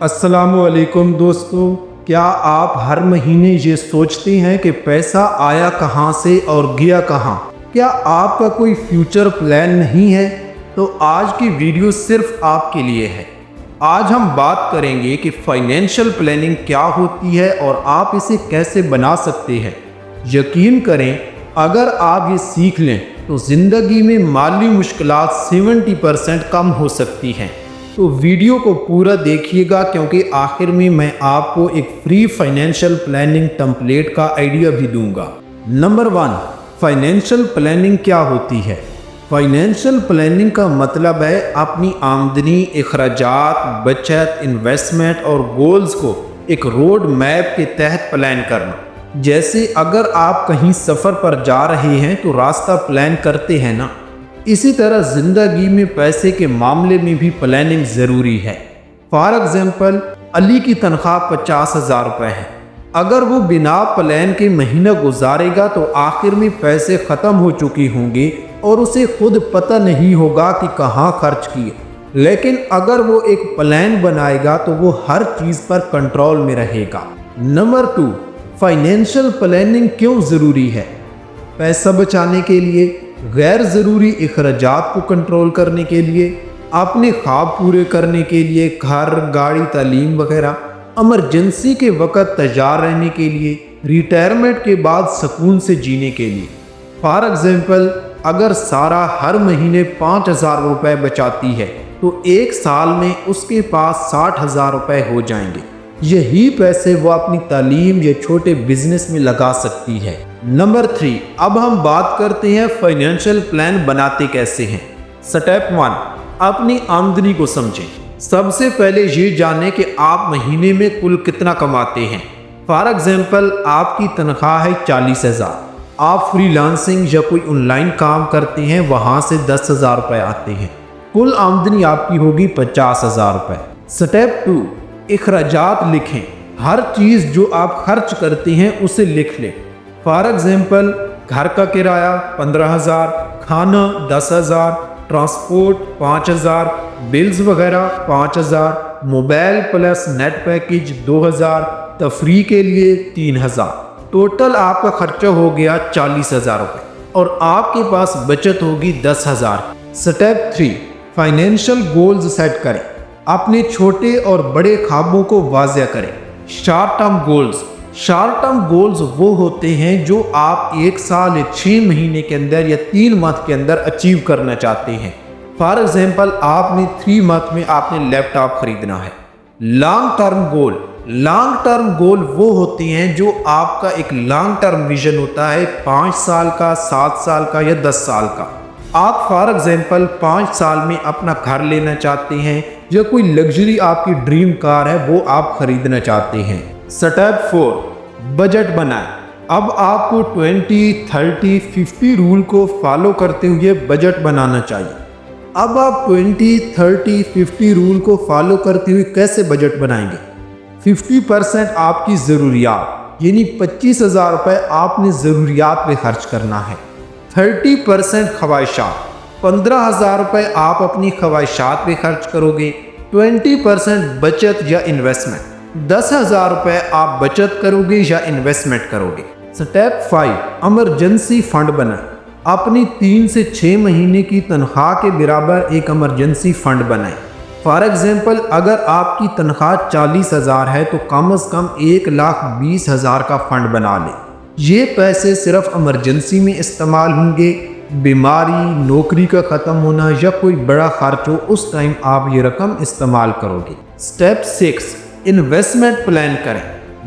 अस्सलामुअलैकुम दोस्तों, क्या आप हर महीने ये सोचते हैं कि पैसा आया कहाँ से और गया कहाँ? क्या आपका कोई फ्यूचर प्लान नहीं है? तो आज की वीडियो सिर्फ आपके लिए है। आज हम बात करेंगे कि फाइनेंशियल प्लानिंग क्या होती है और आप इसे कैसे बना सकते हैं। यकीन करें, अगर आप ये सीख लें तो ज़िंदगी में माली मुश्किलात 70% कम हो सकती हैं। तो वीडियो को पूरा देखिएगा, क्योंकि आखिर में मैं आपको एक फ्री फाइनेंशियल प्लानिंग टेम्पलेट का आइडिया भी दूंगा। नंबर 1, फाइनेंशियल प्लानिंग क्या होती है? फाइनेंशियल प्लानिंग का मतलब है अपनी आमदनी, अखराजात, बचत, इन्वेस्टमेंट और गोल्स को एक रोड मैप के तहत प्लान करना। जैसे अगर आप कहीं सफ़र पर जा रहे हैं तो रास्ता प्लान करते हैं ना, इसी तरह ज़िंदगी में पैसे के मामले में भी प्लानिंग ज़रूरी है। फॉर एग्ज़ाम्पल, अली की तनख्वाह 50,000 रुपये है। अगर वो बिना प्लान के महीना गुजारेगा तो आखिर में पैसे ख़त्म हो चुके होंगे और उसे खुद पता नहीं होगा कि कहाँ खर्च किए। लेकिन अगर वो एक प्लान बनाएगा तो वो हर चीज़ पर कंट्रोल में रहेगा। नंबर 2, फाइनेंशियल प्लानिंग क्यों ज़रूरी है? पैसा बचाने के लिए, गैर ज़रूरी अखराजात को कंट्रोल करने के लिए, अपने ख्वाब पूरे करने के लिए, घर, गाड़ी, तालीम वगैरह, इमरजेंसी के वक़्त तैयार रहने के लिए, रिटायरमेंट के बाद सुकून से जीने के लिए। फॉर एग्ज़ाम्पल, अगर सारा हर महीने 5,000 रुपये बचाती है तो एक साल में उसके पास 60,000 रुपये हो जाएंगे। यही पैसे वो अपनी तालीम या छोटे बिजनेस में लगा सकती है। नंबर 3, अब हम बात करते हैं फाइनेंशियल प्लान बनाते कैसे हैं। स्टेप 1, अपनी आमदनी को समझें। सबसे पहले ये जानें कि आप महीने में कुल कितना कमाते हैं। फॉर एग्जांपल, आपकी तनख्वाह है 40,000। आप फ्रीलांसिंग या कोई ऑनलाइन काम करते हैं, वहाँ से 10,000 रुपये आते हैं। कुल आमदनी आपकी होगी 50,000 रुपये। स्टेप 2, अखराजात लिखें। हर चीज़ जो आप खर्च करते हैं उसे लिख लें। फॉर एग्जाम्पल, घर का किराया 15,000, खाना 10,000, ट्रांसपोर्ट 5,000, बिल्स वगैरह 5,000, मोबाइल प्लस नेट पैकेज 2,000, तफरी के लिए 3,000। टोटल आपका खर्चा हो गया 40,000 रुपये और आपके पास बचत होगी 10,000। स्टेप 3, फाइनेंशियल गोल्स सेट करें। अपने छोटे और बड़े ख्वाबों को वाज़ेह करें। शॉर्ट टर्म गोल्स वो होते हैं जो आप 1 साल या 6 महीने के अंदर या 3 मंथ के अंदर अचीव करना चाहते हैं। फॉर एग्जाम्पल, आपने 3 मंथ में आपने लैपटॉप खरीदना है। लॉन्ग टर्म गोल वो होते हैं जो आपका एक लॉन्ग टर्म विजन होता है, 5 साल का, 7 साल का या 10 साल का। आप फॉर एग्जाम्पल 5 साल में अपना घर लेना चाहते हैं या कोई लग्जरी आपकी ड्रीम कार है वो आप खरीदना चाहते हैं। स्टेप 4, बजट बनाएं। अब आपको 20-30-50 रूल को फॉलो करते हुए बजट बनाना चाहिए। अब आप 20-30-50 रूल को फॉलो करते हुए कैसे बजट बनाएंगे? 50% आपकी ज़रूरियात, यानी 25,000 रुपये आपने ज़रूरियात पे खर्च करना है। 30% ख्वाहिशात, 15,000 रुपये आप अपनी ख्वाहिशात पे खर्च करोगे। 20% बचत या इन्वेस्टमेंट, 10,000 रुपये आप बचत करोगे या इन्वेस्टमेंट करोगे। स्टेप 5, इमरजेंसी फंड बनाएं। अपनी 3 से 6 महीने की तनख्वाह के बराबर एक इमरजेंसी फंड बनाएं। फॉर एग्जाम्पल, अगर आपकी तनख्वाह 40,000 है तो कम से कम 1,20,000 का फंड बना लें। ये पैसे सिर्फ इमरजेंसी में इस्तेमाल होंगे। बीमारी, नौकरी का ख़त्म होना या कोई बड़ा खर्च हो, उस टाइम आप ये रकम इस्तेमाल करोगे। स्टेप 6, इन्वेस्टमेंट प्लान करें।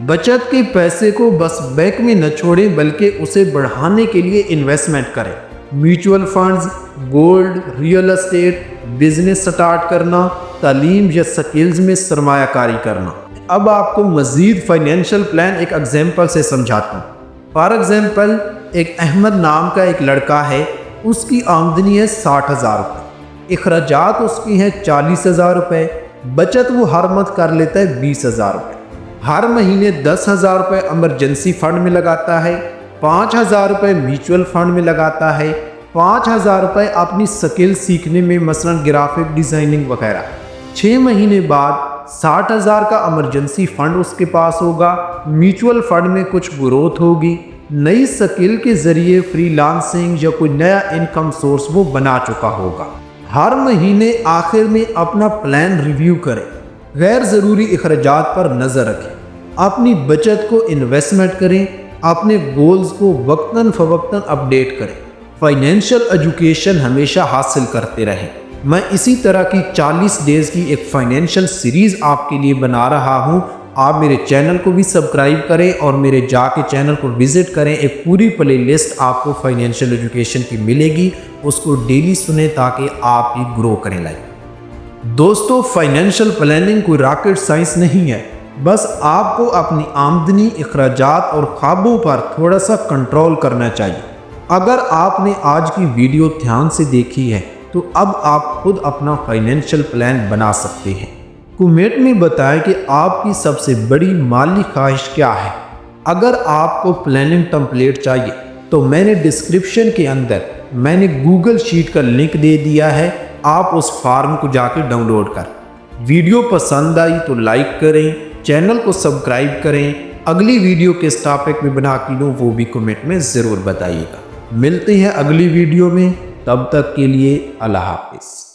बचत के पैसे को बस बैंक में न छोड़ें, बल्कि उसे बढ़ाने के लिए इन्वेस्टमेंट करें। Mutual funds, gold, real estate, business start करना, तालीम या स्किल्स में सरमायाकारी करना। अब आपको मज़ीद फाइनेंशियल प्लान एक एग्जाम्पल से समझाता हूँ। फॉर एग्जाम्पल, एक अहमद नाम का एक लड़का है, उसकी आमदनी है 60,000 रुपये, अखराजात उसकी हैं 40,000 रुपये, बचत वो हर मंथ कर लेता है 20,000 रुपये। हर महीने 10,000 रुपये इमरजेंसी फंड में लगाता है, 5,000 रुपये म्यूचुअल फंड में लगाता है, 5,000 रुपये अपनी स्किल सीखने में, मसलन ग्राफिक डिज़ाइनिंग वगैरह। 6 महीने बाद 60,000 का इमरजेंसी फंड उसके पास होगा, म्यूचुअल फंड में कुछ ग्रोथ होगी, नई स्किल के जरिए फ्रीलांसिंग या कोई नया इनकम सोर्स वो बना चुका होगा। हर महीने आखिर में अपना प्लान रिव्यू करें, गैर ज़रूरी अखराजात पर नज़र रखें, अपनी बचत को इन्वेस्टमेंट करें, अपने गोल्स को वक्तन फ़वक्तन अपडेट करें, फाइनेंशियल एजुकेशन हमेशा हासिल करते रहें। मैं इसी तरह की 40 डेज़ की एक फाइनेंशियल सीरीज़ आपके लिए बना रहा हूँ। आप मेरे चैनल को भी सब्सक्राइब करें और मेरे जाके चैनल को विज़िट करें। एक पूरी प्ले लिस्ट आपको फाइनेंशियल एजुकेशन की मिलेगी, उसको डेली सुने ताकि आप ये ग्रो करें लाइफ। दोस्तों, फाइनेंशियल प्लानिंग कोई रॉकेट साइंस नहीं है, बस आपको अपनी आमदनी, अखराजात और ख्वाबों पर थोड़ा सा कंट्रोल करना चाहिए। अगर आपने आज की वीडियो ध्यान से देखी है तो अब आप खुद अपना फाइनेंशियल प्लान बना सकते हैं। कमेंट में बताएं कि आपकी सबसे बड़ी माली ख्वाहिश क्या है। अगर आपको प्लानिंग टेम्पलेट चाहिए तो मैंने डिस्क्रिप्शन के अंदर गूगल शीट का लिंक दे दिया है, आप उस फॉर्म को जाकर डाउनलोड कर। वीडियो पसंद आई तो लाइक करें, चैनल को सब्सक्राइब करें। अगली वीडियो किस टॉपिक में बना के लूँ वो भी कमेंट में ज़रूर बताइएगा। मिलते हैं अगली वीडियो में, तब तक के लिए अल्लाह हाफिज़।